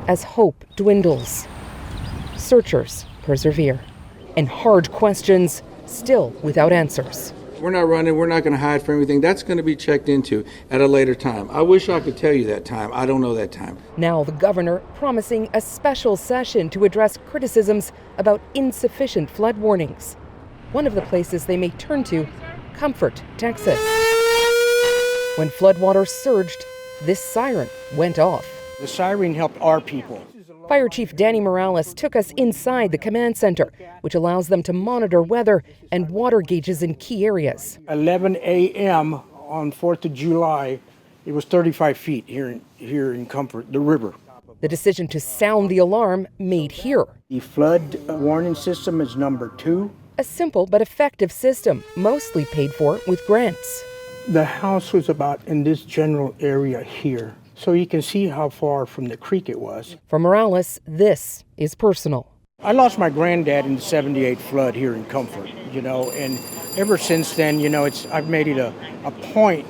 as hope dwindles. Searchers persevere, and hard questions still without answers. We're not running. We're not going to hide from anything. That's going to be checked into at a later time. I wish I could tell you that time. I don't know that time. Now the governor promising a special session to address criticisms about insufficient flood warnings. One of the places they may turn to, Comfort, Texas. When floodwaters surged, this siren went off. The siren helped our people. Fire Chief Danny Morales took us inside the command center, which allows them to monitor weather and water gauges in key areas. 11 a.m. on 4th of July, it was 35 feet here in Comfort, the river. The decision to sound the alarm made here. The flood warning system is number 2. A simple but effective system, mostly paid for with grants. The house was about in this general area here. So you can see how far from the creek it was. For Morales, this is personal. I lost my granddad in the 78 flood here in Comfort, and ever since then, I've made it a point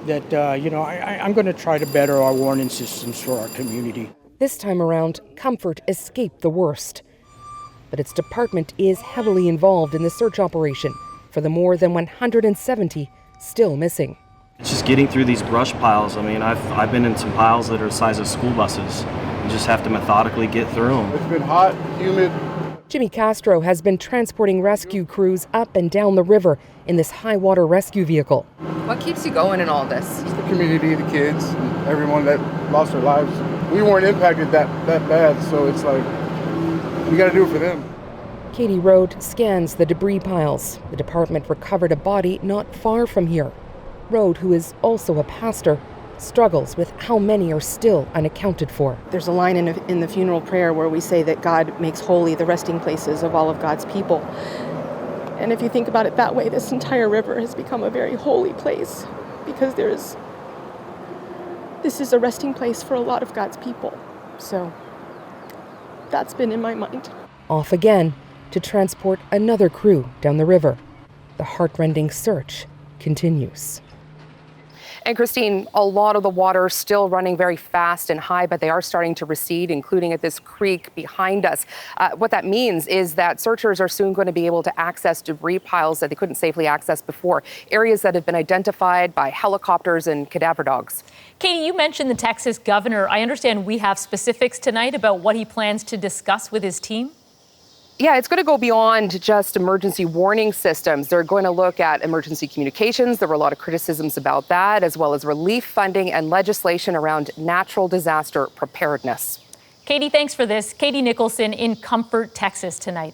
that, I'm going to try to better our warning systems for our community. This time around, Comfort escaped the worst. But its department is heavily involved in the search operation for the more than 170 still missing. It's just getting through these brush piles. I mean, I've been in some piles that are the size of school buses. You just have to methodically get through them. It's been hot, humid. Jimmy Castro has been transporting rescue crews up and down the river in this high water rescue vehicle. What keeps you going in all this? It's the community, the kids, and everyone that lost their lives. We weren't impacted that bad, so it's like, we got to do it for them. Katie Rode scans the debris piles. The department recovered a body not far from here. Rode, who is also a pastor, struggles with how many are still unaccounted for. There's a line in the funeral prayer where we say that God makes holy the resting places of all of God's people. And if you think about it that way, this entire river has become a very holy place because this is a resting place for a lot of God's people. So that's been in my mind. Off again to transport another crew down the river. The heartrending search continues. And Christine, a lot of the water is still running very fast and high, but they are starting to recede, including at this creek behind us. What that means is that searchers are soon going to be able to access debris piles that they couldn't safely access before, areas that have been identified by helicopters and cadaver dogs. Katie, you mentioned the Texas governor. I understand we have specifics tonight about what he plans to discuss with his team. Yeah, it's going to go beyond just emergency warning systems. They're going to look at emergency communications. There were a lot of criticisms about that, as well as relief funding and legislation around natural disaster preparedness. Katie, thanks for this. Katie Nicholson in Comfort, Texas tonight.